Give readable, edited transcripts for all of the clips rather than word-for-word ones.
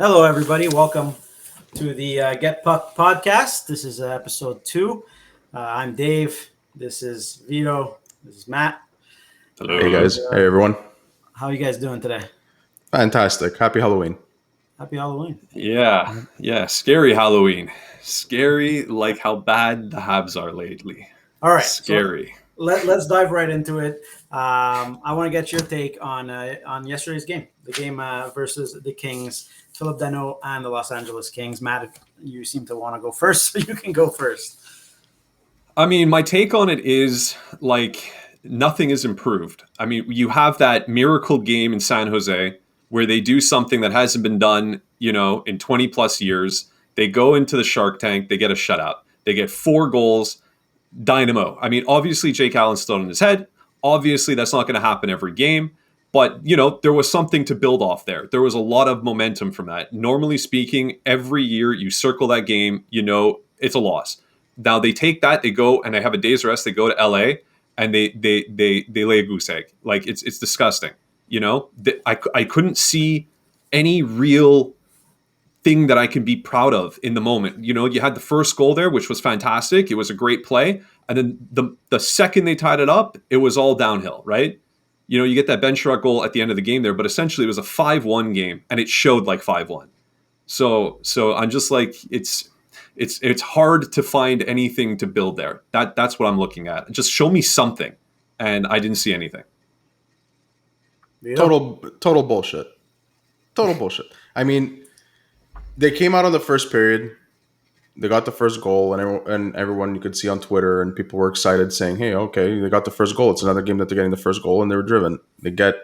Hello, everybody. Welcome to the Get Puck podcast. This is episode 2. I'm Dave. This is Vito. This is Matt. Hey Hello. guys. Hey everyone. How are you guys doing today? Fantastic. Happy Halloween. Happy Halloween. Yeah. Scary Halloween. Scary like how bad the Habs are lately. All right. Scary. So let's dive right into it. I want to get your take on yesterday's game, the game versus the Kings, Philip Deneau and the Los Angeles Kings. Matt, you seem to want to go first, so you can go first. I mean, my take on it is like nothing is improved. I mean, you have that miracle game in San Jose where they do something that hasn't been done, in 20 plus years. They go into the Shark Tank, they get a shutout. They get 4 goals. Dynamo. I mean, obviously Jake Allen's still in his head. Obviously that's not going to happen every game, but there was something to build off there. There was a lot of momentum from that. Normally speaking, every year you circle that game, it's a loss. Now they take that, they go and they have a day's rest. They go to LA and they lay a goose egg. Like it's disgusting. I couldn't see any real thing that I can be proud of in the moment. You had the first goal there, which was fantastic. It was a great play. And then the second they tied it up, it was all downhill, right? You get that Ben Sherratt goal at the end of the game there, but essentially it was a 5-1 game and it showed like 5-1. So I'm just like, it's hard to find anything to build there. That's what I'm looking at. Just show me something. And I didn't see anything. Total bullshit. Total bullshit. I mean, they came out on the first period. They got the first goal, and everyone you could see on Twitter, and people were excited, saying, "Hey, okay, they got the first goal. It's another game that they're getting the first goal, and they were driven." They get,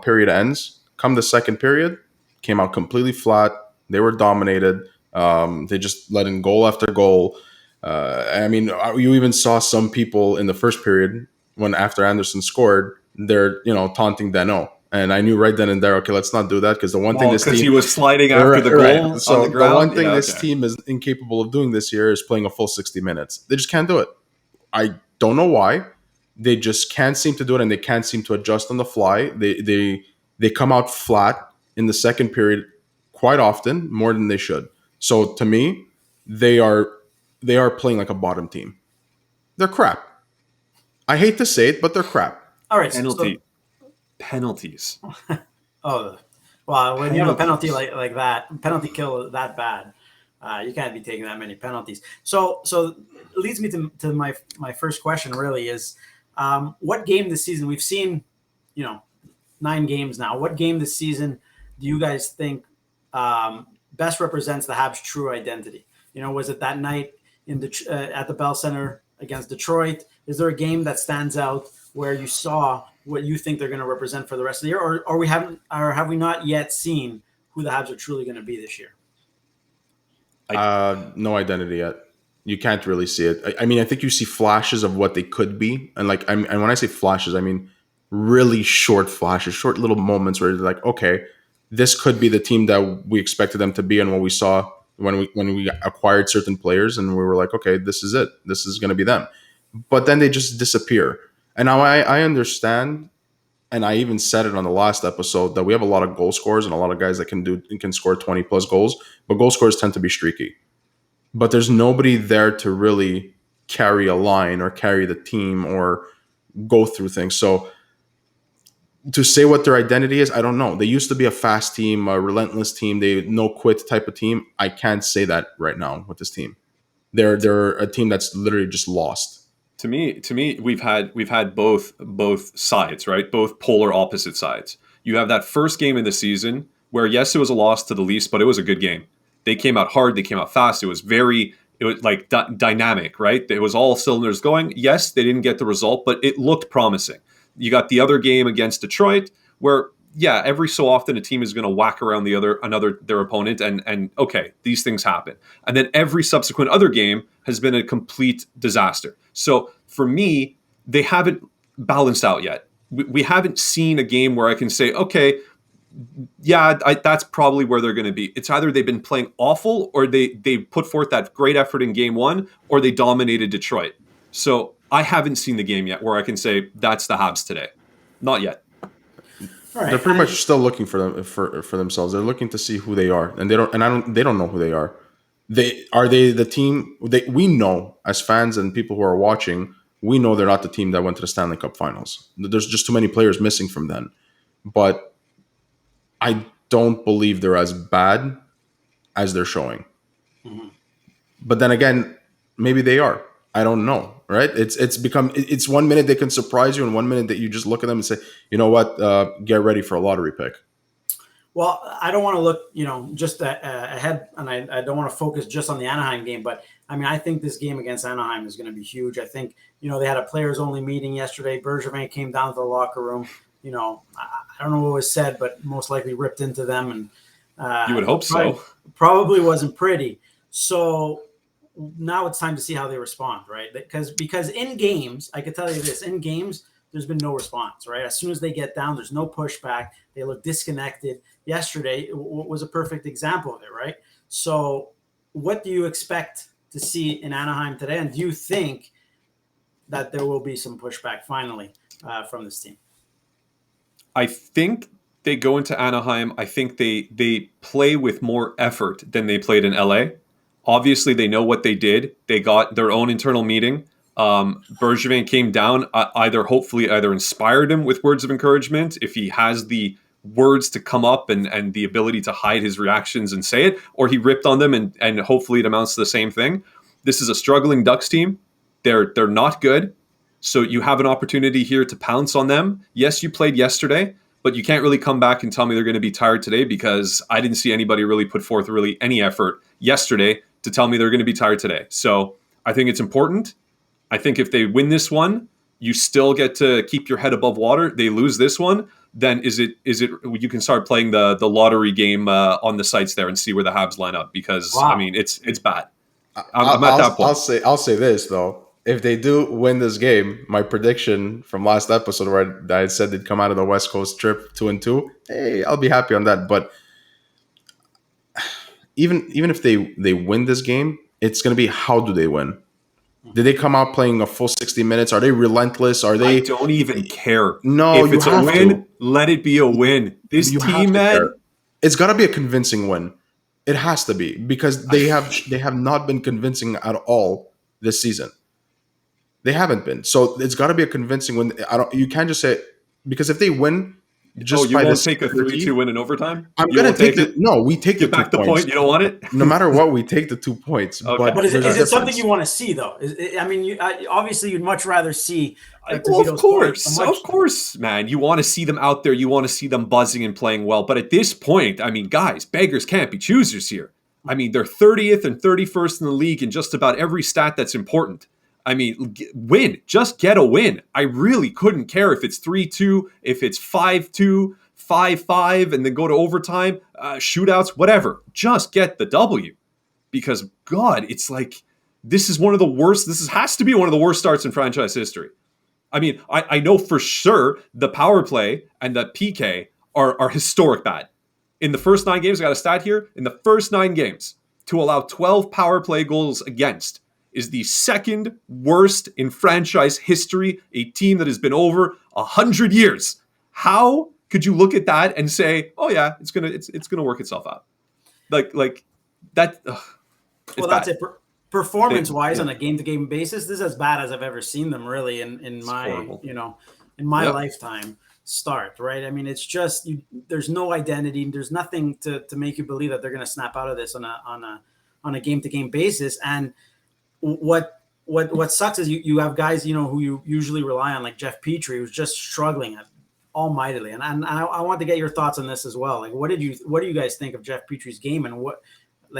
period ends. Come the second period, came out completely flat. They were dominated. They just let in goal after goal. I mean, you even saw some people in the first period when after Anderson scored, they're taunting Danault. And I knew right then and there, okay, let's not do that because the one thing this team, he was sliding after the goal so on the ground. The one thing this team is incapable of doing this year is playing a full 60 minutes. They just can't do it. I don't know why. They just can't seem to do it, and they can't seem to adjust on the fly. They come out flat in the second period quite often, more than they should. So to me, they are playing like a bottom team. They're crap. I hate to say it, but they're crap. All right. Penalties. Oh, well, when you have a penalty like that, penalty kill that bad, you can't be taking that many penalties. So it leads me to my first question really is, what game this season, we've seen, 9 games now. What game this season do you guys think best represents the Habs' true identity? Was it that night at the Bell Center against Detroit? Is there a game that stands out where you saw what you think they're going to represent for the rest of the year, or have we not yet seen who the Habs are truly going to be this year? No identity yet. You can't really see it. I mean, I think you see flashes of what they could be, and and when I say flashes, I mean really short flashes, short little moments where you're like, okay, this could be the team that we expected them to be, and what we saw when we acquired certain players, and we were like, okay, this is it. This is going to be them. But then they just disappear. And now I understand, and I even said it on the last episode, that we have a lot of goal scorers and a lot of guys that can score 20 plus goals, but goal scorers tend to be streaky. But there's nobody there to really carry a line or carry the team or go through things. So to say what their identity is, I don't know. They used to be a fast team, a relentless team, they no quit type of team. I can't say that right now with this team. They're a team that's literally just lost. To me, we've had both sides, right? Both polar opposite sides. You have that first game in the season where, yes, it was a loss to the Leafs, but it was a good game. They came out hard. They came out fast. It was like dynamic, right? It was all cylinders going. Yes, they didn't get the result, but it looked promising. You got the other game against Detroit where, yeah, every so often a team is going to whack around their opponent and okay, these things happen. And then every subsequent other game has been a complete disaster. So for me, they haven't balanced out yet. We haven't seen a game where I can say, okay, yeah, that's probably where they're going to be. It's either they've been playing awful or they put forth that great effort in game 1 or they dominated Detroit. So I haven't seen the game yet where I can say that's the Habs today. Not yet. All They're right. pretty much still looking for them for themselves. They're looking to see who they are, and they don't know who they are. They the team we know as fans and people who are watching, we know they're not the team that went to the Stanley Cup Finals. There's just too many players missing from then. But I don't believe they're as bad as they're showing. Mhm. But then again, maybe they are. I don't know. Right? It's 1 minute they can surprise you, and 1 minute that you just look at them and say, you know what, get ready for a lottery pick. Well, I don't want to look, just ahead, and I don't want to focus just on the Anaheim game. But I mean, I think this game against Anaheim is going to be huge. I think they had a players-only meeting yesterday. Bergevin came down to the locker room. I don't know what was said, but most likely ripped into them, and You would hope so. Probably wasn't pretty. So now it's time to see how they respond, right? Because in games, I can tell you this: in games, there's been no response, right? As soon as they get down, there's no pushback. They look disconnected. Yesterday was a perfect example of it, right? So what do you expect to see in Anaheim today? And do you think that there will be some pushback finally from this team? I think they go into Anaheim. I think they play with more effort than they played in LA. Obviously, they know what they did. They got their own internal meeting. Bergevin came down, hopefully inspired him with words of encouragement. If he has the words to come up and the ability to hide his reactions and say it, or he ripped on them and hopefully it amounts to the same thing. This is a struggling Ducks team. They're not good. So you have an opportunity here to pounce on them. Yes, you played yesterday, but you can't really come back and tell me they're going to be tired today, because I didn't see anybody really put forth really any effort yesterday to tell me they're going to be tired today. So I think it's important. I think if they win this one, you still get to keep your head above water. They lose this one, then is it you can start playing the lottery game on the sites there and see where the Habs line up, because Wow. I mean it's bad. I'm at that point. I'll say this though: if they do win this game, my prediction from last episode where I said they'd come out of the West Coast trip 2-2, hey, I'll be happy on that. But even if they win this game, it's going to be, how do they win? Did they come out playing a full 60 minutes? Are they relentless? Are they? I don't even care. No, if it's a win, let it be a win. This team, man, it's got to be a convincing win. It has to be, because they have not been convincing at all this season. They haven't been. So it's got to be a convincing win. You can't just say, because if they win, just you won't take a 3-2 win in overtime. I'm going to take it. No, we take Get the 2 back the points. point. You don't want it. No matter what, we take the 2 points. Okay. But is it something you want to see, though? Obviously, you'd much rather see. Of course, man. You want to see them out there. You want to see them buzzing and playing well. But at this point, I mean, guys, beggars can't be choosers here. I mean, they're 30th and 31st in the league in just about every stat that's important. I mean, win. Just get a win. I really couldn't care if it's 3-2, if it's 5-2, 5-5, and then go to overtime, shootouts, whatever. Just get the W. Because, God, it's like, this is one of the worst. Has to be one of the worst starts in franchise history. I mean, I know for sure the power play and the PK are historic bad. In the first 9 games, I got a stat here. In the first 9 games, to allow 12 power play goals against is the second worst in franchise history, a team that has been over 100 years. How could you look at that and say, "Oh yeah, it's gonna work itself out"? Like that. Well, that's it. Performance-wise, on a game-to-game basis, this is as bad as I've ever seen them. Really, in my horrible. In my lifetime. Start, right? I mean, it's just there's no identity. There's nothing to make you believe that they're going to snap out of this on a game-to-game basis. And what sucks is you have guys who you usually rely on, like Jeff Petrie, who's just struggling almightily. And I want to get your thoughts on this as well. Like, what do you guys think of Jeff Petrie's game, and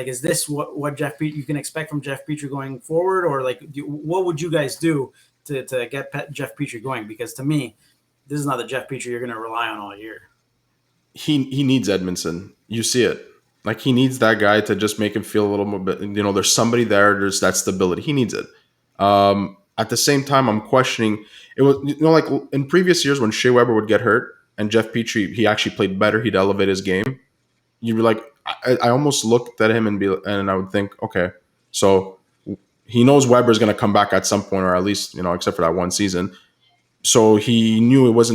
is this what Jeff Petrie you can expect from Jeff Petrie going forward, or what would you guys do to get Jeff Petrie going? Because to me, this is not the Jeff Petrie you're going to rely on all year. He needs Edmondson. You see it. Like, he needs that guy to just make him feel a little more, there's somebody there. There's that stability. He needs it. At the same time, I'm questioning it was, like in previous years when Shea Weber would get hurt and Jeff Petrie, he actually played better. He'd elevate his game. You'd be like, I almost looked at him and I would think, okay, so he knows Weber's going to come back at some point, or at least, except for that one season. So he knew it was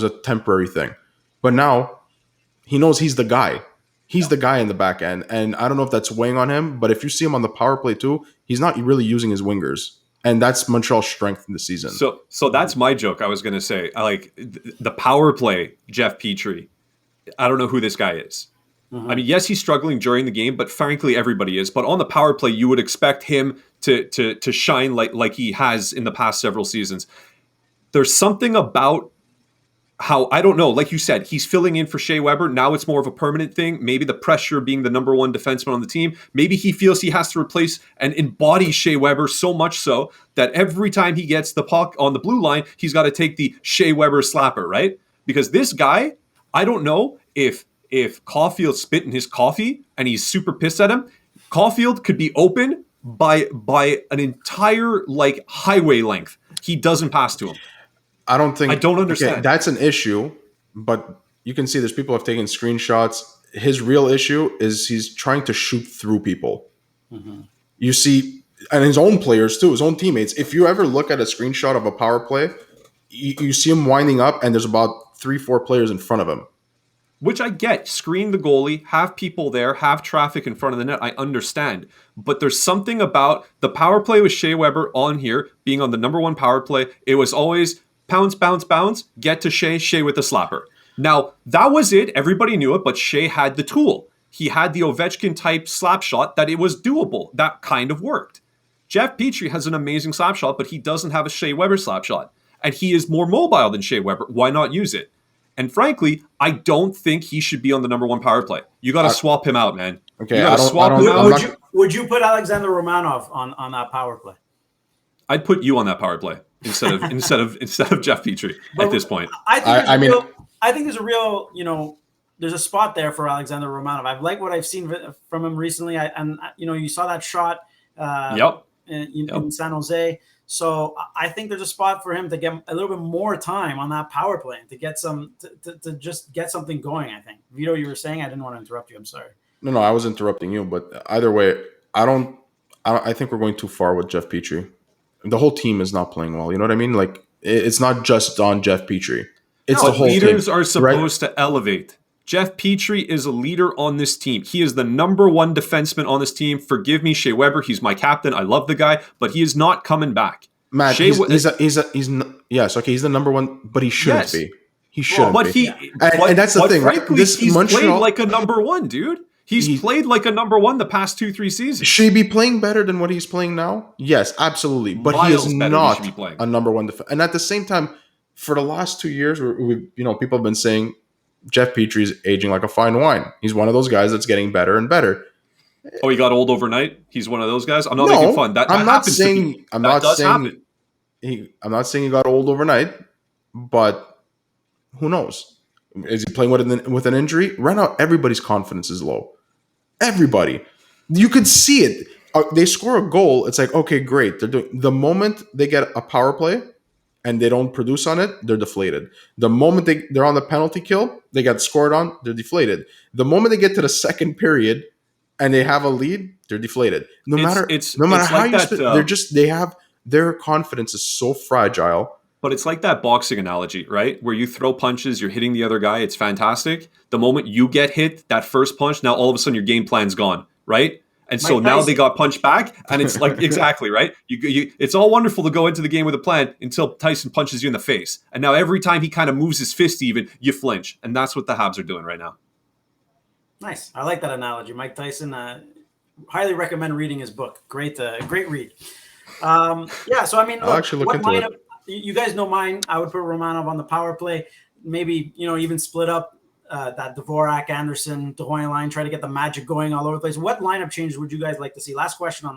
a temporary thing. But now he knows he's the guy. He's the guy in the back end. And I don't know if that's weighing on him, but if you see him on the power play too, he's not really using his wingers. And that's Montreal's strength in the season. So that's my joke. I was going to say, the power play, Jeff Petrie. I don't know who this guy is. I mean, yes, he's struggling during the game, but frankly, everybody is. But on the power play, you would expect him to shine like he has in the past several seasons. There's something about how, I don't know, like you said, he's filling in for Shea Weber. Now it's more of a permanent thing. Maybe the pressure being the number one defenseman on the team. Maybe he feels he has to replace and embody Shea Weber so much so that every time he gets the puck on the blue line, he's got to take the Shea Weber slapper, right? Because this guy, I don't know if Caufield spit in his coffee and he's super pissed at him. Caufield could be open by an entire highway length. He doesn't pass to him. I don't understand. Okay, that's an issue, but you can see there's people who have taken screenshots. His real issue is he's trying to shoot through people. You see, and his own players too, his own teammates. If you ever look at a screenshot of a power play, you see him winding up and there's about 3-4 players in front of him. Which I get. Screen the goalie, have people there, have traffic in front of the net. I understand. But there's something about the power play with Shea Weber on here, being on the number one power play. It was always pounce, bounce, bounce, get to Shea with the slapper. Now, that was it. Everybody knew it, but Shea had the tool. He had the Ovechkin-type slap shot that it was doable. That kind of worked. Jeff Petrie has an amazing slap shot, but he doesn't have a Shea Weber slap shot. And he is more mobile than Shea Weber. Why not use it? And frankly, I don't think he should be on the number one power play. You got to swap him out, man. Okay, you got to swap him out. Would you put Alexander Romanov on that power play? I'd put you on that power play instead of Jeff Petrie at this point. I think there's a real, there's a spot there for Alexander Romanov. I've liked what I've seen from him recently. You saw that shot in San Jose. So I think there's a spot for him to get a little bit more time on that power play to get to just get something going. I think Vito, you were saying, I didn't want to interrupt you. I'm sorry. No, I was interrupting you, but either way, I think we're going too far with Jeff Petrie. The whole team is not playing well. You know what I mean? Like it's not just on Jeff Petrie. It's the whole team. Leaders are supposed to elevate. Jeff Petrie is a leader on this team. He is the number one defenseman on this team. Forgive me, Shea Weber. He's my captain. I love the guy, but he is not coming back. Matt, he's the number one, but he shouldn't be. He shouldn't be. And that's the thing. Frankly, he's played like a number one, dude. He's played like a number one the past 2-3 seasons. Should he be playing better than what he's playing now? Yes, absolutely. But he is not a number one defenseman. And at the same time, for the last 2 years, people have been saying Jeff Petrie's aging like a fine wine. He's one of those guys that's getting better and better. Oh, he got old overnight? He's one of those guys? I'm not making fun. I'm not saying he got old overnight, but who knows? Is he playing with an injury? Right now, everybody's confidence is low. Everybody. You could see it. They score a goal. It's like, okay, great. The moment they get a power play and they don't produce on it, they're deflated. The moment they're on the penalty kill, they get scored on, they're deflated. The moment they get to the second period and they have a lead, they're deflated. No matter how you spit, their confidence is so fragile. But it's like that boxing analogy, right? Where you throw punches, you're hitting the other guy, it's fantastic. The moment you get hit, that first punch, now all of a sudden your game plan's gone, right? And so now they got punched back, and it's like, exactly, right? It's all wonderful to go into the game with a plan until Tyson punches you in the face. And now every time he kind of moves his fist even, you flinch. And that's what the Habs are doing right now. Nice. I like that analogy. Mike Tyson, highly recommend reading his book. Great read. So I mean, I'll actually look into it. You guys know mine. I would put Romanov on the power play. Maybe, even split up that Dvorak, Anderson, DeHoy line, try to get the magic going all over the place. What lineup changes would you guys like to see? Last question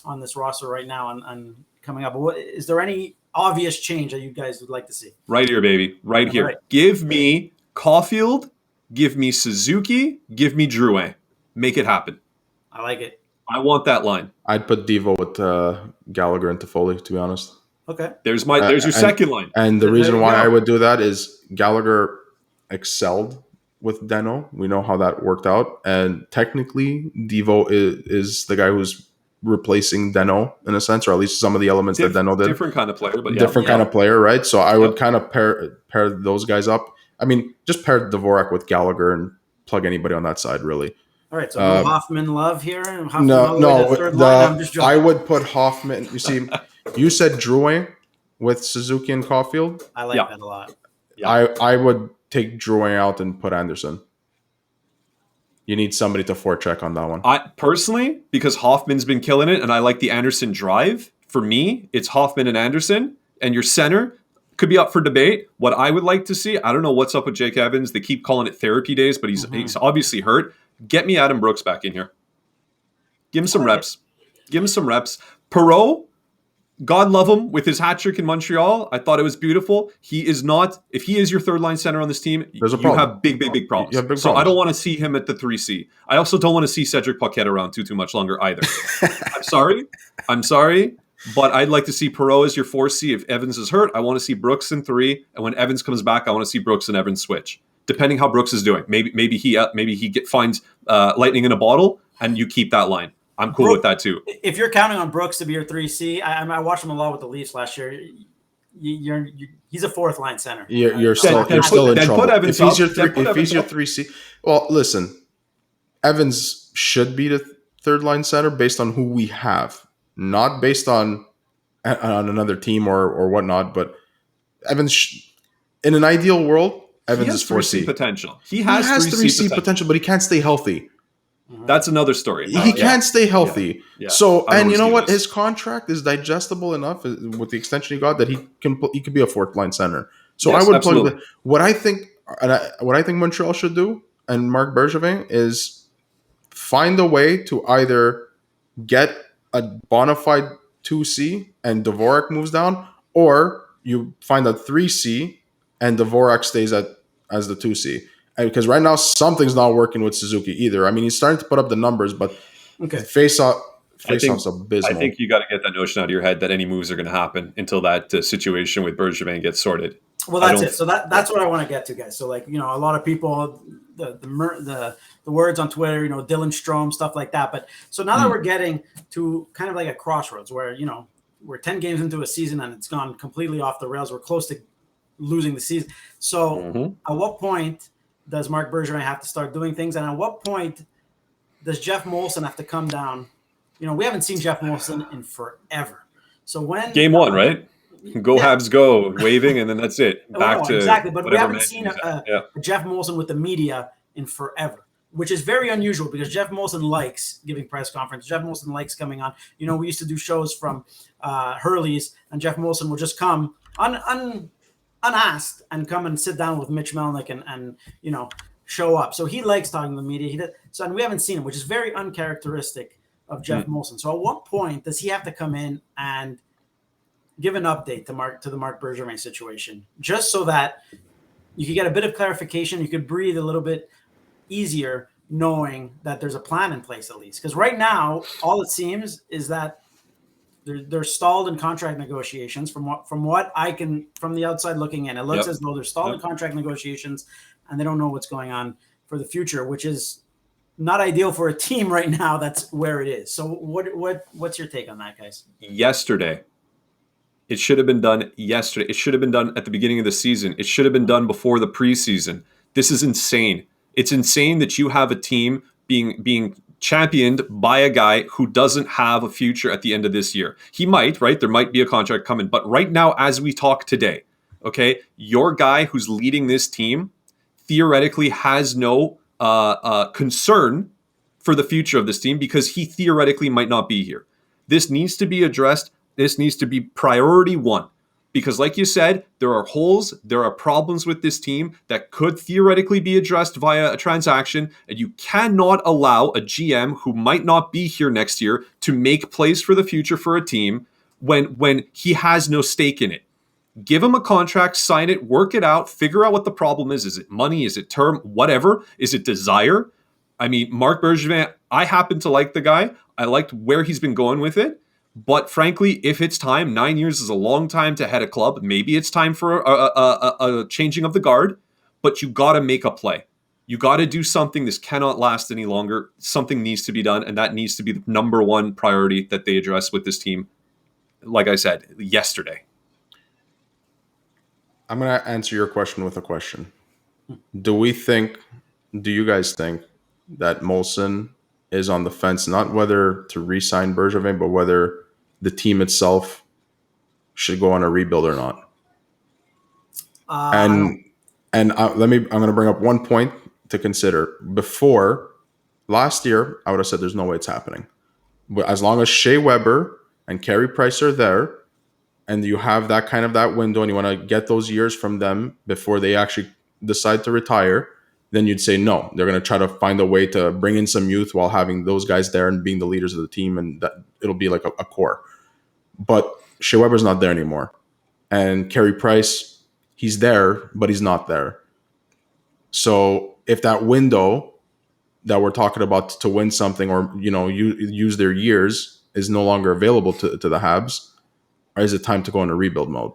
on this roster right now and coming up. Is there any obvious change that you guys would like to see? Right here, baby. Right here. Right. Give me Caufield. Give me Suzuki. Give me Drouin. Make it happen. I like it. I want that line. I'd put Devo with Gallagher and Toffoli, to be honest. Okay. There's your second line. And the reason why I would do that is Gallagher excelled with Deno. We know how that worked out. And technically, Devo is the guy who's replacing Deno in a sense, or at least some of the elements that Deno did. Different kind of player, but kind of player, right? So I would kind of pair those guys up. I mean, just pair Dvorak with Gallagher and plug anybody on that side, really. All right, so no Hoffman love here. Hoffman No, all the way to the third line. I'm just joking. I would put Hoffman. You see, you said Drouin with Suzuki and Caufield. I like that a lot. Yeah. I would take Drouin out and put Anderson. You need somebody to forecheck on that one. I personally, because Hoffman's been killing it, and I like the Anderson drive. For me, it's Hoffman and Anderson, and your center could be up for debate. What I would like to see, I don't know what's up with Jake Evans. They keep calling it therapy days, but he's obviously hurt. Get me Adam Brooks back in here. Give him some reps. Give him some reps. Perreault, God love him with his hat trick in Montreal. I thought it was beautiful. He is not, if he is your third line center on this team, you have big problems. You have big so problems. I don't want to see him at the 3C. I also don't want to see Cedric Paquette around too much longer either. I'm sorry. But I'd like to see Perreault as your 4C. If Evans is hurt, I want to see Brooks in 3. And when Evans comes back, I want to see Brooks and Evans switch. Depending how Brooks is doing. Maybe he finds lightning in a bottle and you keep that line. I'm cool with that too. If you're counting on Brooks to be your 3C, I watched him a lot with the Leafs last year. He's a fourth line center. You're still in trouble. If he's your 3C, well, listen, Evans should be the third line center based on who we have, not based on another team or whatnot. But Evans, in an ideal world, Evans is 4C potential. He has has 3C potential, but he can't stay healthy. That's another story. He can't stay healthy. Yeah. So, and you know what? His contract is digestible enough with the extension he got that he could be a fourth line center. So I would plug what I think Montreal should do, and Marc Bergevin, is find a way to either get a bona fide 2C and Dvorak moves down, or you find a 3C and Dvorak stays as the 2C. Because right now something's not working with Suzuki either. I mean, he's starting to put up the numbers, but face-off's abysmal. I think you got to get that notion out of your head that any moves are going to happen until that situation with Bergevin gets sorted. Well, that's it. So that's what I want to get to, guys. So, like, you know, a lot of people, the words on Twitter, you know, Dylan Strome, stuff like that. But so now that we're getting to kind of like a crossroads where, you know, we're 10 games into a season and it's gone completely off the rails. We're close to losing the season. So at what point does Marc Bergevin have to start doing things? And at what point does Jeff Molson have to come down? You know, we haven't seen Jeff Molson in forever. So when game one, right? Go Habs go, waving, and then that's it. Back to exactly. But we haven't seen a Jeff Molson with the media in forever, which is very unusual because Jeff Molson likes giving press conference. Jeff Molson likes coming on. You know, we used to do shows from Hurley's, and Jeff Molson would just come unasked and come and sit down with Mitch Melnick and you know, show up. So he likes talking to the media. And we haven't seen him, which is very uncharacteristic of Jeff Molson. So at what point does he have to come in and give an update to the Marc Bergevin situation, just so that you can get a bit of clarification, you could breathe a little bit easier knowing that there's a plan in place at least? Because right now, all it seems is that they're stalled in contract negotiations. From what I can, from the outside looking in, it looks as though they're stalled in contract negotiations, and they don't know what's going on for the future, which is not ideal for a team right now. That's where it is. So what's your take on that, guys? Yesterday, it should have been done yesterday. It should have been done at the beginning of the season. It should have been done before the preseason. This is insane. It's insane that you have a team being championed by a guy who doesn't have a future at the end of this year. He might, right? There might be a contract coming. But right now, as we talk today, okay, your guy who's leading this team theoretically has no concern for the future of this team because he theoretically might not be here. This needs to be addressed. This needs to be priority one. Because like you said, there are holes, there are problems with this team that could theoretically be addressed via a transaction, and you cannot allow a GM who might not be here next year to make plays for the future for a team when he has no stake in it. Give him a contract, sign it, work it out, figure out what the problem is. Is it money? Is it term? Whatever. Is it desire? I mean, Marc Bergevin, I happen to like the guy. I liked where he's been going with it. But frankly, if it's time, 9 years is a long time to head a club. Maybe it's time for a changing of the guard, but you got to make a play. You got to do something. This cannot last any longer. Something needs to be done, and that needs to be the number one priority that they address with this team. Like I said, yesterday. I'm going to answer your question with a question. Do you guys think that Molson is on the fence, not whether to re-sign Bergevin, but whether the team itself should go on a rebuild or not? I don't. I'm going to bring up one point to consider. Before last year, I would have said there's no way it's happening. But as long as Shea Weber and Carey Price are there, and you have that window, and you want to get those years from them before they actually decide to retire, then you'd say no. They're going to try to find a way to bring in some youth while having those guys there and being the leaders of the team, and that it'll be like a core. But Shea Weber's not there anymore, and Carey Price, he's there, but he's not there. So if that window that we're talking about to win something, or use their years, is no longer available to the Habs, or is it time to go into rebuild mode,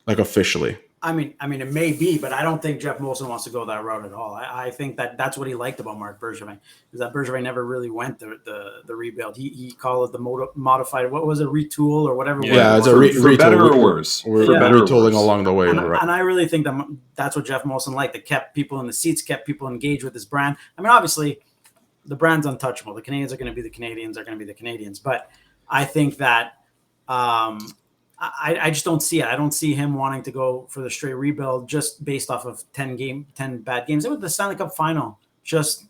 like officially? I mean, it may be, but I don't think Jeff Molson wants to go that route at all. I think that's what he liked about Marc Bergevin, is that Bergevin never really went the rebuild. He called it the modified, what was it, retool or whatever. Yeah, it's for better or worse. We're retooling along the way. And I really think that's what Jeff Molson liked. That kept people in the seats, kept people engaged with his brand. I mean, obviously, the brand's untouchable. The Canadians are going to be the Canadians, But I think that I just don't see it. I don't see him wanting to go for the straight rebuild just based off of 10 bad games. It was the Stanley Cup final. Just,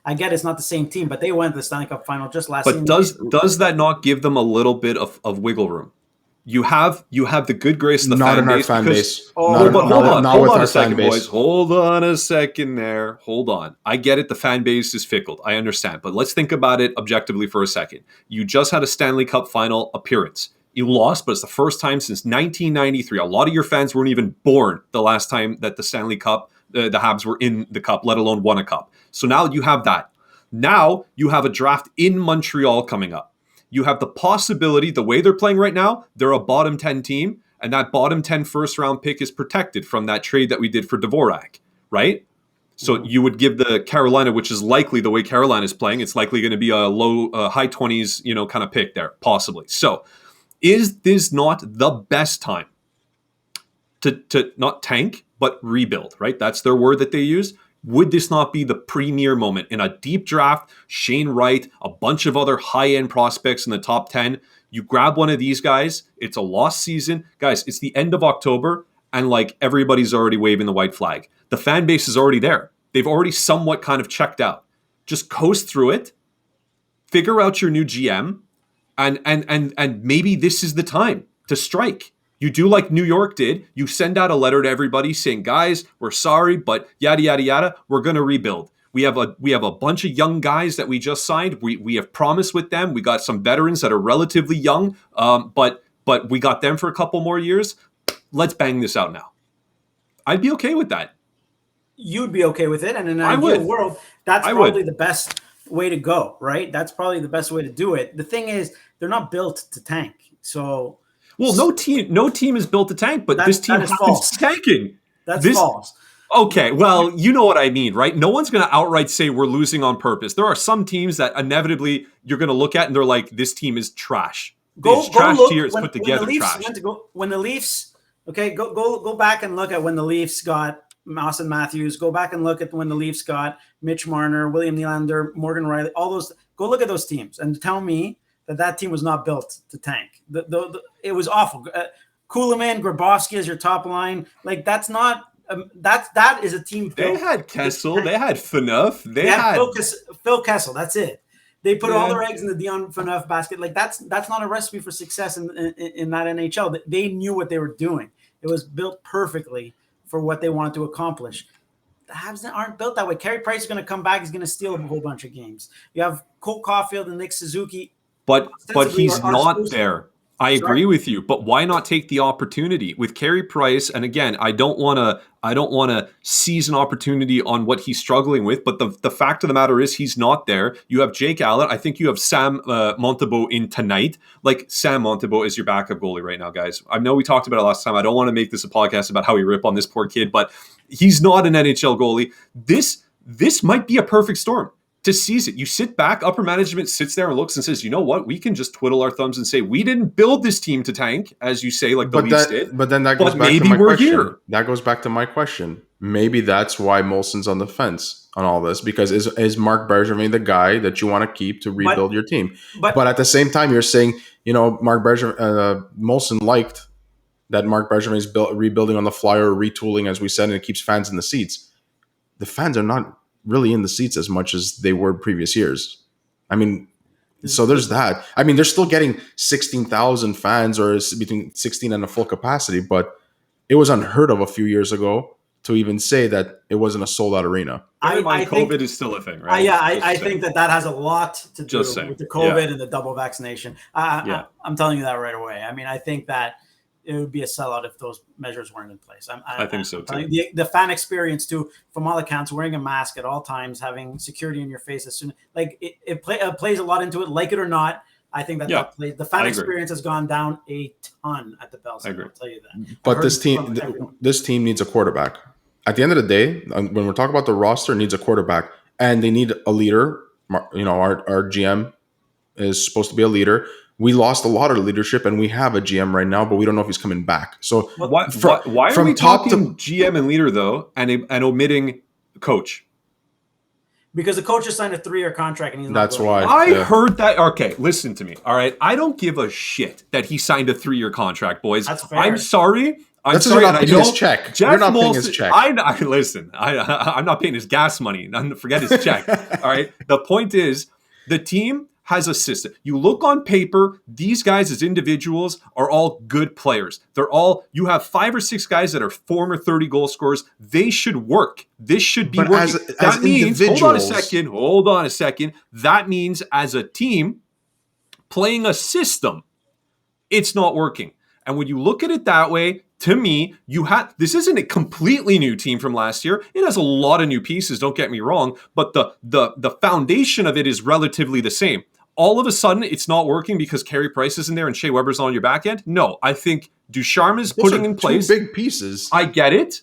I get it's not the same team, but they went to the Stanley Cup final just last season. But does that not give them a little bit of wiggle room? You have the good grace of the fan base. Fan base. Hold on a second, boys. Hold on a second there. Hold on. I get it. The fan base is fickle. I understand. But let's think about it objectively for a second. You just had a Stanley Cup final appearance. You lost, but it's the first time since 1993. A lot of your fans weren't even born the last time that the Stanley Cup, the Habs were in the Cup, let alone won a Cup. So now you have that. Now you have a draft in Montreal coming up. You have the possibility, the way they're playing right now, they're a bottom 10 team, and that bottom 10 first-round pick is protected from that trade that we did for Dvorak, right? So you would give the Carolina, which is likely the way Carolina is playing, it's likely going to be a high 20s, kind of pick there, possibly. So is this not the best time to not tank, but rebuild, right? That's their word that they use. Would this not be the premier moment in a deep draft? Shane Wright, a bunch of other high-end prospects in the top 10. You grab one of these guys. It's a lost season. Guys, it's the end of October, and everybody's already waving the white flag. The fan base is already there. They've already somewhat kind of checked out. Just coast through it. Figure out your new GM. And maybe this is the time to strike. You do like New York did. You send out a letter to everybody saying, guys, we're sorry, but yada, yada, yada, we're going to rebuild. We have a bunch of young guys that we just signed. We have promised with them. We got some veterans that are relatively young, but we got them for a couple more years. Let's bang this out now. I'd be okay with that. You'd be okay with it. And in an ideal world, that's probably the best way to go, right? That's probably the best way to do it. The thing is, they're not built to tank. So, no team is built to tank, but this team is tanking. That's false. Okay, well, you know what I mean, right? No one's going to outright say we're losing on purpose. There are some teams that inevitably you're going to look at and they're like, this team is trash. Go look here. It's put together trash. When the Leafs, go back and look at when the Leafs got Austin Matthews. Go back and look at when the Leafs got Mitch Marner, William Nylander, Morgan Riley, all those. Go look at those teams and tell me that team was not built to tank. It was awful. Kuhlman, Grabowski as your top line. That's not that is a team. They had Kessel. They had Phaneuf. They had Phil Kessel. That's it. They put all their eggs in the Dion Phaneuf basket. That's not a recipe for success in that NHL. They knew what they were doing. It was built perfectly for what they wanted to accomplish. The Habs aren't built that way. Carey Price is going to come back. He's going to steal a whole bunch of games. You have Cole Caufield and Nick Suzuki. But he's not there. I agree with you, but why not take the opportunity with Carey Price? And again, I don't want to seize an opportunity on what he's struggling with. But the fact of the matter is, he's not there. You have Jake Allen. I think you have Sam Montembeault in tonight. Sam Montembeault is your backup goalie right now, guys. I know we talked about it last time. I don't want to make this a podcast about how we rip on this poor kid, but he's not an NHL goalie. This might be a perfect storm. to seize it. You sit back, upper management sits there and looks and says, you know what? We can just twiddle our thumbs and say, we didn't build this team to tank, as you say, like the Leafs did. But then that goes back to maybe my we're question. here. That goes back to my question. Maybe that's why Molson's on the fence on all this, because is Marc Bergevin the guy that you want to keep to rebuild your team? But at the same time, you're saying, Molson liked that Marc Bergevin is rebuilding on the fly or retooling, as we said, and it keeps fans in the seats. The fans are not really in the seats as much as they were previous years. I mean, so there's that. I mean, they're still getting 16,000 fans, or between 16 and a full capacity, but it was unheard of a few years ago to even say that it wasn't a sold-out arena. I think COVID is still a thing, right? I think that has a lot to do with the COVID and the double vaccination. I'm telling you that right away. I mean, I think that it would be a sellout if those measures weren't in place. I think so too. The fan experience too, from all accounts, wearing a mask at all times, having security in your face as soon, like it plays a lot into it, like it or not. I think that plays. The fan experience has gone down a ton at the Bell Center. I'll tell you that. But this team needs a quarterback. At the end of the day, when we're talking about the roster, it needs a quarterback, and they need a leader. You know, our GM is supposed to be a leader. We lost a lot of leadership, and we have a GM right now, but we don't know if he's coming back. So why are we talking GM and leader though, and omitting coach? Because the coach just signed a 3-year contract, and he's not. That's why I heard that. Okay, listen to me. All right, I don't give a shit that he signed a 3-year contract, boys. That's fair. I'm sorry. That's sorry. You're not paying his check. You're not paying his check. Listen. I'm not paying his gas money. Forget his check. All right. The point is, the team has a system. You look on paper, these guys as individuals are all good players. You have 5 or 6 guys that are former 30 goal scorers. They should work. This should be working. That means, hold on a second. That means as a team playing a system, it's not working. And when you look at it that way, to me, this isn't a completely new team from last year. It has a lot of new pieces, don't get me wrong, but the foundation of it is relatively the same. All of a sudden, it's not working because Carey Price isn't there and Shea Weber's on your back end? No, I think Ducharme is putting in place 2 big pieces. I get it.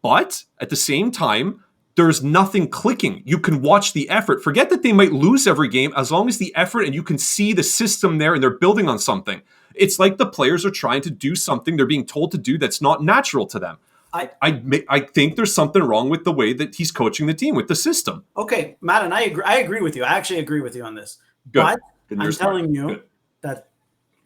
But at the same time, there's nothing clicking. You can watch the effort. Forget that they might lose every game, as long as the effort and you can see the system there and they're building on something. It's like the players are trying to do something they're being told to do that's not natural to them. I think there's something wrong with the way that he's coaching the team, with the system. Okay, Matt, and I agree with you. I actually agree with you on this. Good. But I'm telling you that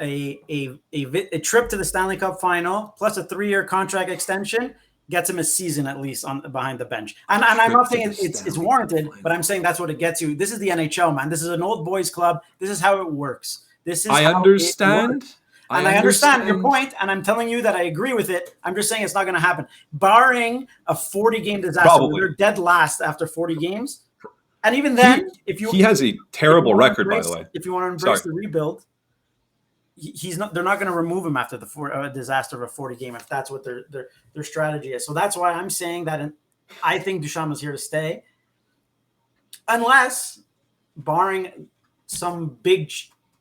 a trip to the Stanley Cup final plus a 3-year contract extension gets him a season at least behind the bench. And I'm not saying it's warranted, but I'm saying that's what it gets you. This is the NHL, man. This is an old boys club. This is how it works. I understand. And I understand your point, and I'm telling you that I agree with it. I'm just saying it's not going to happen. Barring a 40-game disaster, they're dead last after 40 games. And even then, he has a terrible record, by the way. If you want to embrace the rebuild, they're not going to remove him after the disaster of a 40 game if that's what their strategy is. So that's why I'm saying that I think Ducharme is here to stay, unless barring some big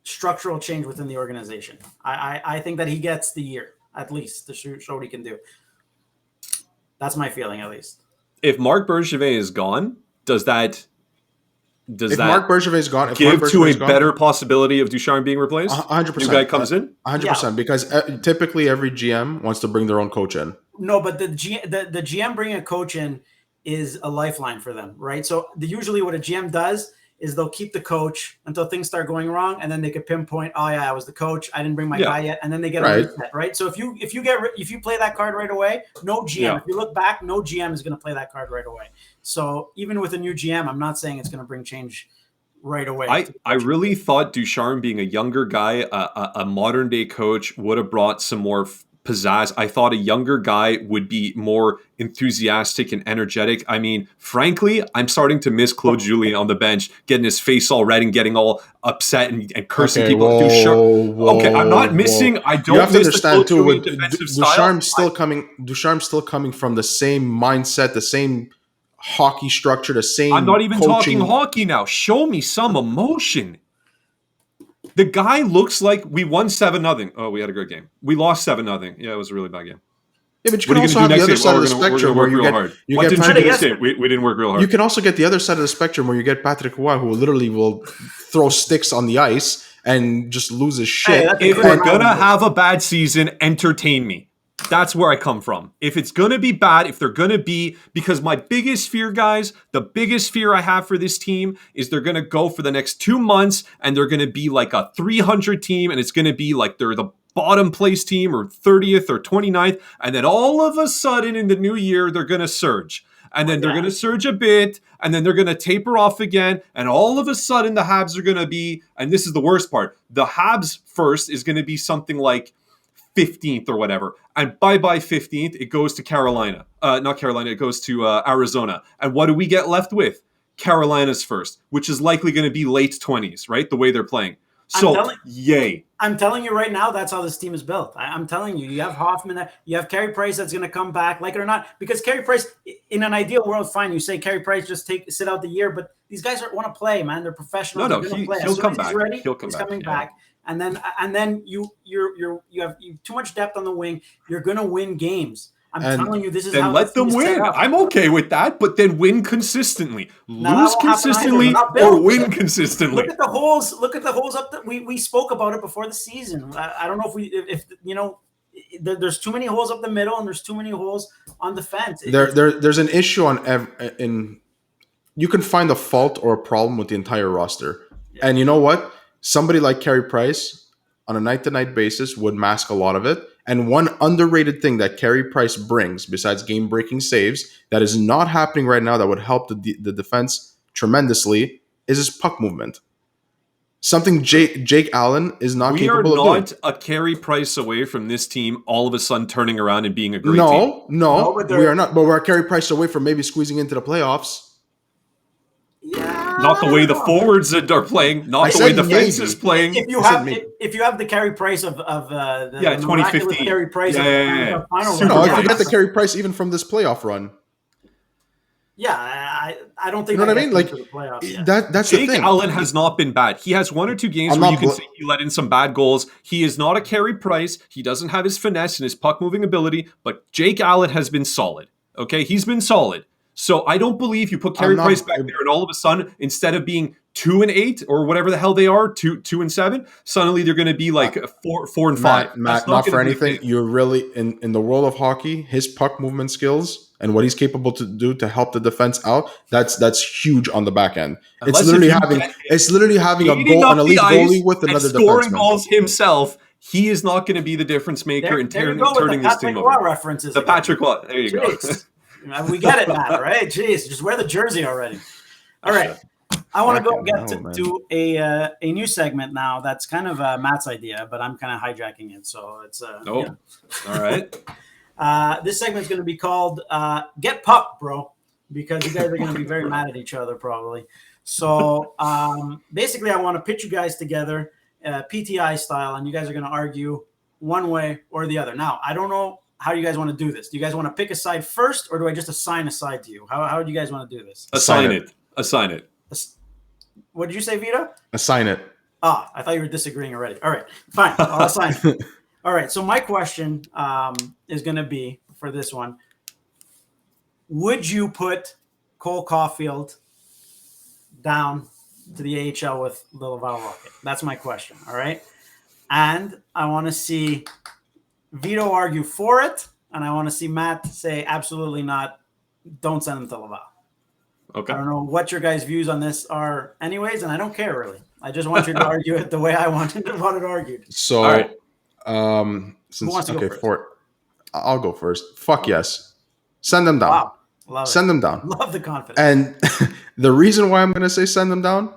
structural change within the organization. I think that he gets the year at least to show what he can do. That's my feeling, at least. If Marc Bergevin is gone, does that Marc Bergevin is gone, give to a better possibility of Ducharme being replaced? 100%. New guy comes in? 100%, because typically every GM wants to bring their own coach in. No, but the GM bringing a coach in is a lifeline for them, right? So usually what a GM does is they'll keep the coach until things start going wrong, and then they could pinpoint, oh yeah, I was the coach, I didn't bring my guy yet, and then they get a reset, right? So if you play that card right away, no GM. If you look back, no GM is going to play that card right away. So even with a new GM, I'm not saying it's going to bring change right away. I really thought Ducharme, being a younger guy, a modern day coach, would have brought some more pizzazz. I thought a younger guy would be more enthusiastic and energetic. I mean, frankly, I'm starting to miss Claude Julien on the bench, getting his face all red and getting all upset and cursing people. I'm not missing. I don't. You have miss to understand too. With Ducharme's still coming from the same mindset, the same hockey structure, the same. I'm not even coaching. talking hockey now. Show me some emotion. The guy looks like we won 7-0. Oh, we had a good game. We lost 7-0. Yeah, it was a really bad game. Yeah, but you What can are you also going to have do the next other game? side Oh, of the we're going spectrum to where work you real get hard. you What get didn't you Patrick. do this game? We didn't work real hard. You can also get the other side of the spectrum where you get Patrick Roy, who literally will throw sticks on the ice and just lose his shit. Hey, that's a If good we're analogy. gonna have a bad season, entertain me. That's where I come from. If it's gonna be bad, if they're gonna be, because my biggest fear, guys, the biggest fear I have for this team is they're gonna go for the next 2 months and they're gonna be like a 300 team, and it's gonna be like they're the bottom place team or 30th or 29th, and then all of a sudden in the new year they're gonna surge. And then they're going to surge a bit, and then they're going to taper off again. And all of a sudden, the Habs are going to be, and this is the worst part, the Habs first is going to be something like 15th or whatever. And bye 15th, it goes to Carolina. Not Carolina, it goes to Arizona. And what do we get left with? Carolina's first, which is likely going to be late 20s, right? The way they're playing. So, yay. I'm telling you right now, that's how this team is built. I'm telling you, you have Hoffman, you have Carey Price that's going to come back, like it or not. Because Carey Price, in an ideal world, fine. You say Carey Price just sit out the year, but these guys want to play, man. They're professionals. No, They're going to play. he'll come He's back. ready, He'll come he's back. coming back. And then you have too much depth on the wing. You're going to win games. I'm telling you, this is how. Then let them win. I'm okay with that, but then win consistently, lose consistently, or win consistently. Look at the holes. Look at the holes up that we spoke about it before the season. I don't know if you know. There's too many holes up the middle, and there's too many holes on the fence. There's an issue in. You can find a fault or a problem with the entire roster, and you know what? Somebody like Carey Price on a night-to-night basis would mask a lot of it. And one underrated thing that Carey Price brings, besides game-breaking saves, that is not happening right now that would help the defense tremendously, is his puck movement. Something Jake Allen is not capable of doing. We are not a Carey Price away from this team all of a sudden turning around and being a great team. No, we are not. But we're a Carey Price away from maybe squeezing into the playoffs. Yeah, not the way the forwards are playing, not the way the defense is playing. If you have the Carey Price of the 2015 Carey Price, final no, if you get the Carey Price even from this playoff run. Yeah, I don't think you know what I mean. Like that's Jake the thing. Allen has not been bad. He has 1 or 2 games where you can say he let in some bad goals. He is not a Carey Price. He doesn't have his finesse and his puck moving ability, but Jake Allen has been solid. Okay, he's been solid. So I don't believe you put Carey Price back there and all of a sudden, instead of being 2-8 or whatever the hell they are, 2-7, suddenly they're going to be like 4-5. Matt, not for anything. You're really in the world of hockey. His puck movement skills and what he's capable to do to help the defense out. That's huge on the back end. It's literally having a goal, an elite goalie with another scoring defenseman. Goals himself. He is not going to be the difference maker in turning this team over. References the Patrick Waugh. There you go. We get it, Matt, right? Jeez, just wear the jersey already. All right. I want to get to a new segment now that's kind of Matt's idea, but I'm kind of hijacking it. So it's all right. This segment is going to be called Get Puck, Bro, because you guys are going to be very mad at each other probably. So basically, I want to pitch you guys together PTI style, and you guys are going to argue one way or the other. Now, I don't know how you guys want to do this. Do you guys want to pick a side first, or do I just assign a side to you? How do you guys want to do this? Assign it. What did you say, Vito? Assign it. Ah, I thought you were disagreeing already. All right, fine. I'll assign it. All right, so my question is going to be for this one. Would you put Cole Caufield down to the AHL with the Laval Rocket? That's my question, all right? And I want to see Vito argue for it, and I want to see Matt say absolutely not, don't send him to Laval. Okay. I don't know what your guys' views on this are anyways, and I don't care really. I just want you to argue it the way I want it argued. So, all right. Who wants to go first? I'll go first. Fuck yes. Send them down. Wow. Love it. Send them down. Love the confidence. And the reason why I'm going to say send them down,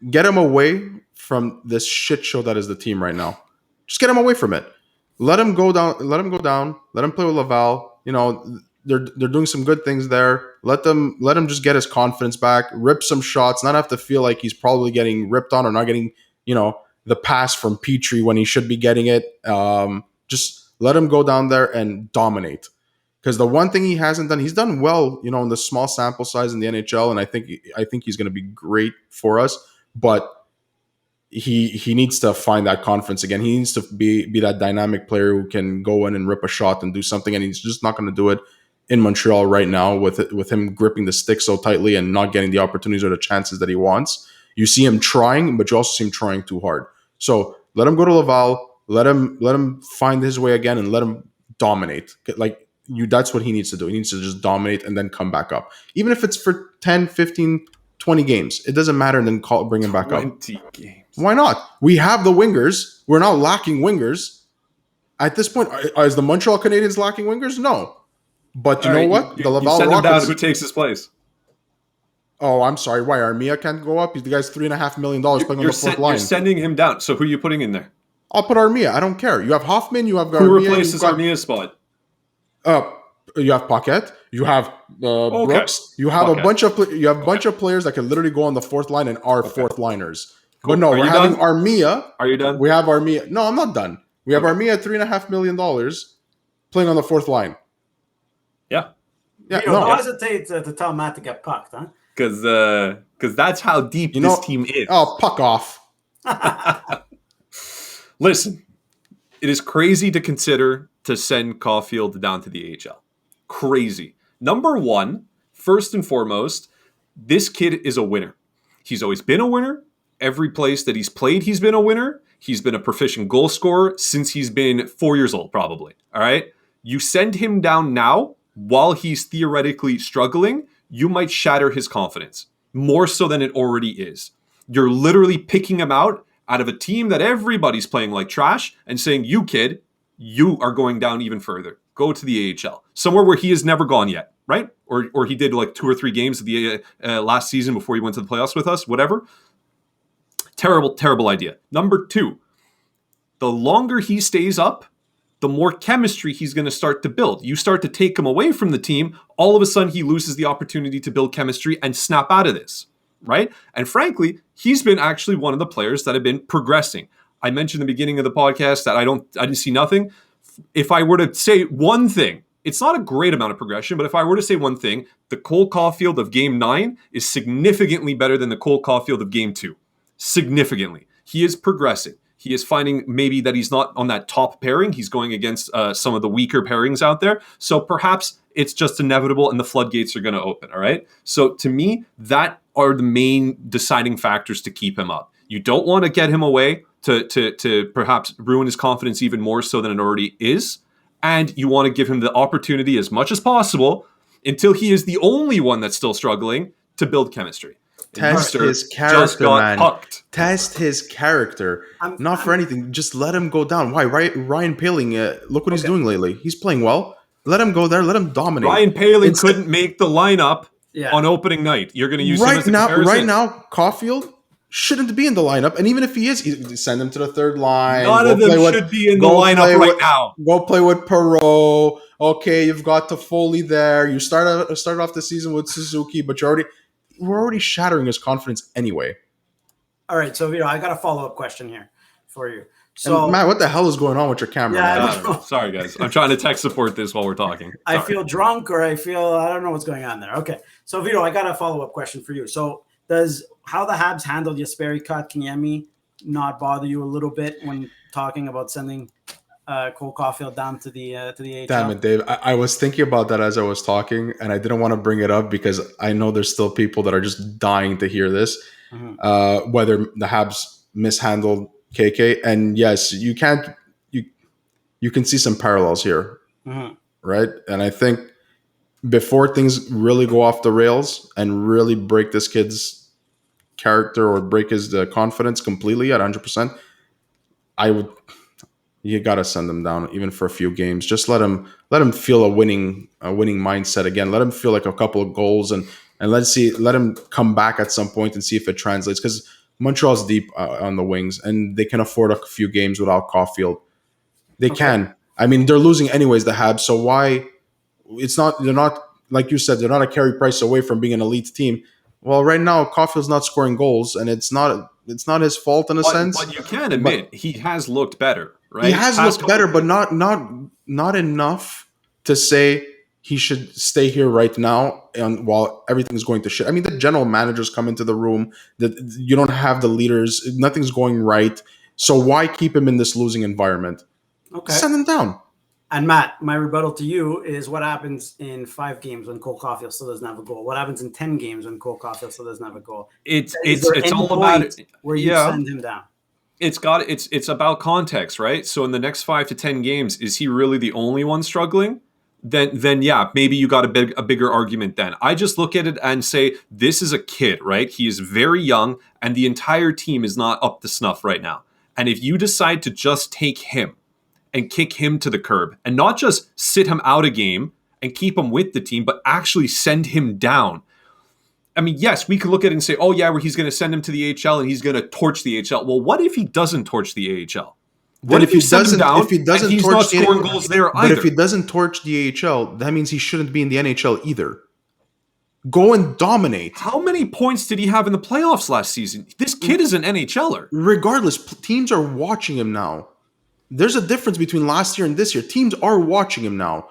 get them away from this shit show that is the team right now. Just get them away from it. Let them go down. Let them go down. Let them play with Laval. You know, they're doing some good things there. Let them just get his confidence back. Rip some shots. Not have to feel like he's probably getting ripped on or not getting, the pass from Petrie when he should be getting it. Just let him go down there and dominate. Because the one thing he hasn't done, he's done well, in the small sample size in the NHL, and I think he's going to be great for us. But he needs to find that confidence again. He needs to be that dynamic player who can go in and rip a shot and do something, and he's just not going to do it in Montreal right now with him gripping the stick so tightly and not getting the opportunities or the chances that he wants. You see him trying, but you also see him trying too hard. So let him go to Laval, let him find his way again, and let him dominate. Like that's what he needs to do. He needs to just dominate and then come back up. Even if it's for 10, 15, 20 games, it doesn't matter, and then bring him back up. 20 games. Why not? We have the wingers. We're not lacking wingers. At this point, is the Montreal Canadiens lacking wingers? No. But you know what? The Laval send Rockets. Him down, who takes his place? Oh, I'm sorry. Why? Armia can't go up? The guy's $3.5 million playing on the fourth line. You're sending him down. So who are you putting in there? I'll put Armia. I don't care. You have Hoffman. You have Armia. Who replaces Armia's spot? You have Paquette. You have Brooks. You have Paquette. a bunch of players that can literally go on the fourth line and are fourth liners. Cool. But no, we're having Armia. Are you done? We have Armia. No, I'm not done. We have Armia at $3.5 million playing on the fourth line. Yeah. Yeah. Don't hesitate to tell Matt to get pucked, huh? Because that's how deep this team is. Oh, puck off. Listen, it is crazy to consider to send Caufield down to the AHL. Crazy. Number one, first and foremost, this kid is a winner. He's always been a winner. Every place that he's played, he's been a winner. He's been a proficient goal scorer since he's been 4 years old, probably. All right? You send him down now while he's theoretically struggling, you might shatter his confidence more so than it already is. You're literally picking him out of a team that everybody's playing like trash and saying, you kid, you are going down even further. Go to the AHL, somewhere where he has never gone yet, right? Or he did like 2 or 3 games of the last season before he went to the playoffs with us, whatever. Terrible, terrible idea. Number 2, the longer he stays up, the more chemistry he's going to start to build. You start to take him away from the team, all of a sudden he loses the opportunity to build chemistry and snap out of this, right? And frankly, he's been actually one of the players that have been progressing. I mentioned in the beginning of the podcast that I didn't see nothing. If I were to say one thing, it's not a great amount of progression, but if I were to say one thing, the Cole Caufield of Game 9 is significantly better than the Cole Caufield of Game 2. Significantly. He is progressing. He is finding maybe that he's not on that top pairing. He's going against some of the weaker pairings out there. So perhaps it's just inevitable and the floodgates are going to open, all right? So to me, that are the main deciding factors to keep him up. You don't want to get him away to perhaps ruin his confidence even more so than it already is. And you want to give him the opportunity as much as possible until he is the only one that's still struggling to build chemistry. Test his character, man. Pucked. Test his character. Not for anything. Just let him go down. Why? Ryan Poehling, look what he's doing lately. He's playing well. Let him go there. Let him dominate. Ryan Poehling couldn't make the lineup on opening night. You're going to use him as a comparison? Right now, Caufield shouldn't be in the lineup. And even if he is, send him to the third line. None of them should be in the lineup right now. Go play with Perreault. Okay, you've got Toffoli there. You started off the season with Suzuki, but we're already shattering his confidence anyway. All right, so I got a follow-up question here for you. So, and Matt, what the hell is going on with your camera? Yeah, sorry, guys. I'm trying to tech support this while we're talking. Sorry. I feel drunk or I don't know what's going on there. Okay, so Vito, I got a follow-up question for you. So does how the Habs handled Jesperi Kotkaniemi not bother you a little bit when talking about sending Cole Caufield down to the AHL? Damn it, Dave. I was thinking about that as I was talking, and I didn't want to bring it up because I know there's still people that are just dying to hear this. Mm-hmm. Whether the Habs mishandled KK, and yes, you can see some parallels here, mm-hmm. right? And I think before things really go off the rails and really break this kid's character or break his confidence completely at 100%, you got to send him down even for a few games. Just let him feel a winning mindset again. Let him feel like a couple of goals and let him come back at some point and see if it translates, because Montreal's deep on the wings and they can afford a few games without Caufield. They can. I mean, they're losing anyways, the Habs. So why? They're not, like you said, they're not a Carey Price away from being an elite team. Well, right now, Caufield's not scoring goals, and it's not his fault in a sense. But you can admit he has looked better, right? He has looked better, but not enough to say he should stay here right now, and while everything's going to shit. I mean, the general managers come into the room. That you don't have the leaders. Nothing's going right. So why keep him in this losing environment? Okay. Send him down. And Matt, my rebuttal to you is what happens in 5 games when Cole Caufield still doesn't have a goal? What happens in 10 games when Cole Caufield still doesn't have a goal? It's all about it. Where you send him down. It's about context, right? So in the next 5 to 10 games, is he really the only one struggling? Then yeah, maybe you got a bigger argument then. I just look at it and say, this is a kid, right? He is very young, and the entire team is not up to snuff right now. And if you decide to just take him and kick him to the curb, and not just sit him out a game and keep him with the team, but actually send him down. I mean, yes, we could look at it and say, oh yeah, well, he's going to send him to the AHL and he's going to torch the AHL. Well, what if he doesn't torch the AHL? What if you send him down and he's not scoring goals there either? But if he doesn't torch the AHL, that means he shouldn't be in the NHL either. Go and dominate. How many points did he have in the playoffs last season? This kid is an NHLer. Regardless, teams are watching him now. There's a difference between last year and this year. Teams are watching him now.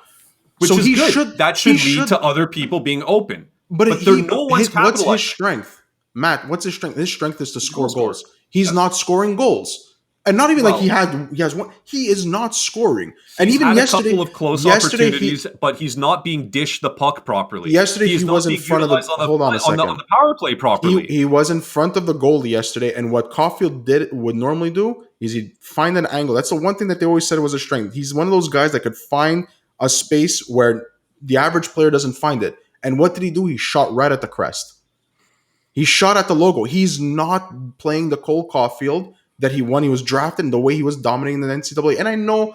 Which is good. That should lead to other people being open. But what's his strength? Matt, what's his strength? His strength is to score goals. He's not scoring goals. And not even he has one. He is not scoring. And even had yesterday, a couple of close opportunities, but he's not being dished the puck properly. Yesterday he was in front of the. Hold on a second. On the power play properly. He was in front of the goalie yesterday, and what Caufield would normally do is he'd find an angle. That's the one thing that they always said was a strength. He's one of those guys that could find a space where the average player doesn't find it. And what did he do? He shot right at the crest. He shot at the logo. He's not playing the Cole Caufield that he won. He was drafted and the way he was dominating the NCAA. And I know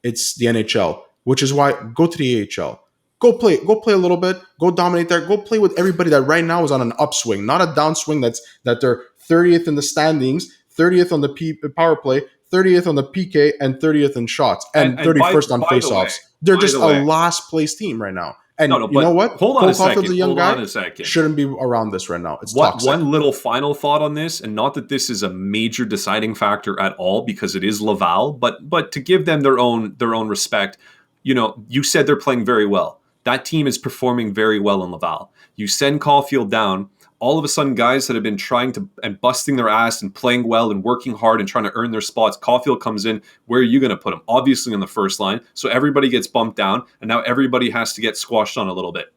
it's the NHL, which is why go to the AHL. Go play a little bit. Go dominate there. Go play with everybody that right now is on an upswing, not a downswing that they're 30th in the standings, 30th on the power play, 30th on the PK, and 30th in shots, and 31st on faceoffs. They're just a last place team right now. And you know what? Hold on a second. Hold on a second. Shouldn't be around this right now. It's toxic. One little final thought on this, and not that this is a major deciding factor at all, because it is Laval, but to give them their own respect, you said they're playing very well. That team is performing very well in Laval. You send Caufield down, all of a sudden guys that have been trying to and busting their ass and playing well and working hard and trying to earn their spots, Caufield comes in. Where are you going to put him? Obviously on the first line. So everybody gets bumped down, and now everybody has to get squashed on a little bit.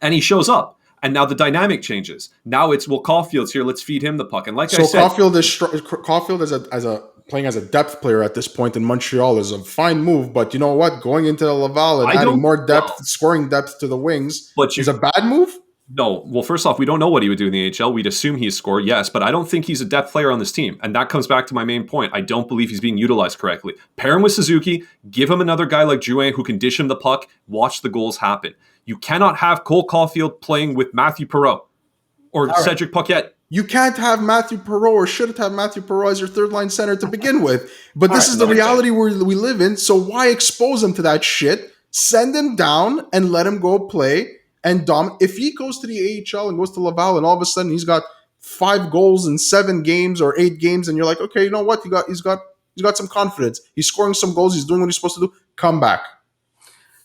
And he shows up. And now the dynamic changes. Now it's, Caufield's here, let's feed him the puck. And I said, Caufield as a playing as a depth player at this point in Montreal is a fine move, but you know what? Going into Laval and adding more depth, scoring depth to the wings is a bad move? No. Well, first off, we don't know what he would do in the AHL. We'd assume he'd score, yes, but I don't think he's a depth player on this team. And that comes back to my main point. I don't believe he's being utilized correctly. Pair him with Suzuki, give him another guy like Drouin who can dish him the puck, watch the goals happen. You cannot have Cole Caufield playing with Matthew Perreault or Cedric Paquette. You can't have Matthew Perreault or shouldn't have Matthew Perreault as your third line center to begin with. But this is the reality we live in, so why expose him to that shit? Send him down and let him go play. And if he goes to the AHL and goes to Laval and all of a sudden he's got 5 goals in 7 games or 8 games, and you're like, okay, you know what? He's got some confidence. He's scoring some goals. He's doing what he's supposed to do. Come back.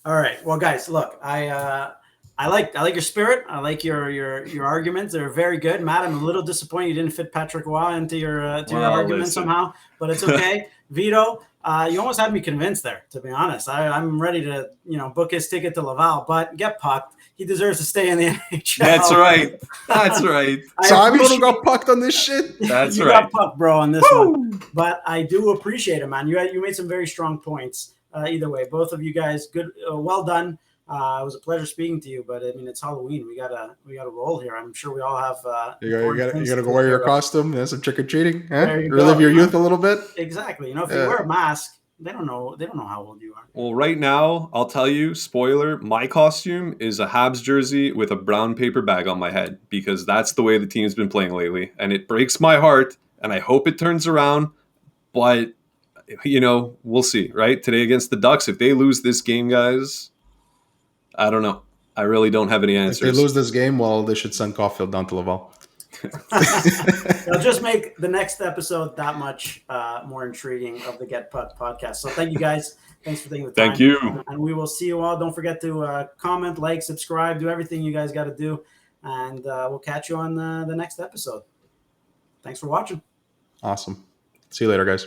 All right. Well, guys, look, I like your spirit. I like your arguments. They're very good. Matt, I'm a little disappointed you didn't fit Patrick Roy into your argument somehow, but it's okay. Vito, you almost had me convinced there, to be honest. I'm ready to book his ticket to Laval, but get pucked. He deserves to stay in the NHL. That's right. That's right. So I'm the one who got pucked on this shit. That's you right. got pucked, bro, on this one. But I do appreciate it, man. You made some very strong points. Either way, both of you guys, good, well done. It was a pleasure speaking to you. But I mean, it's Halloween. We gotta roll here. I'm sure we all have. You gotta go wear your costume. That's some trick or treating. Relive your youth a little bit. Exactly. If you wear a mask, they don't know how old you are. Well, right now, I'll tell you, spoiler, my costume is a Habs jersey with a brown paper bag on my head, because that's the way the team's been playing lately. And it breaks my heart, and I hope it turns around. But, we'll see, right? Today against the Ducks, if they lose this game, guys, I don't know. I really don't have any answers. If they lose this game, well, they should send Caufield down to Laval. It'll just make the next episode that much more intriguing of the Get Puck podcast. So thank you guys. Thanks for taking the time. Thank you. And we will see you all. Don't forget to comment, like, subscribe, do everything you guys got to do. And we'll catch you on the next episode. Thanks for watching. Awesome. See you later, guys.